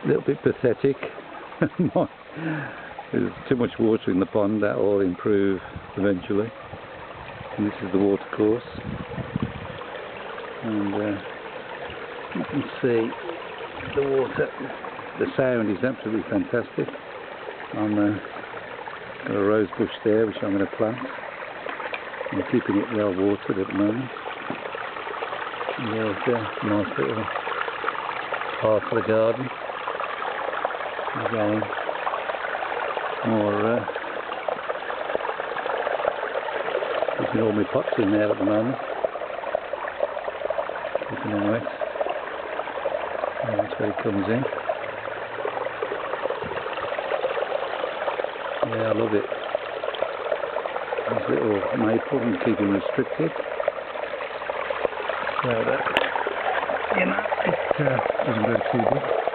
a little bit pathetic. There's too much water in the pond. That will improve eventually. And this is the water course, and you can see the water. The sound is absolutely fantastic. I'm got a rose bush there which I'm going to plant. I'm keeping it well watered at the moment. And there's a nice little part of the garden. Again, more keeping all my pots in there at the moment. Keeping them wet. And that's where it comes in. Yeah, I love it. This little maple and keep them restricted. So that, you know, it doesn't go too big.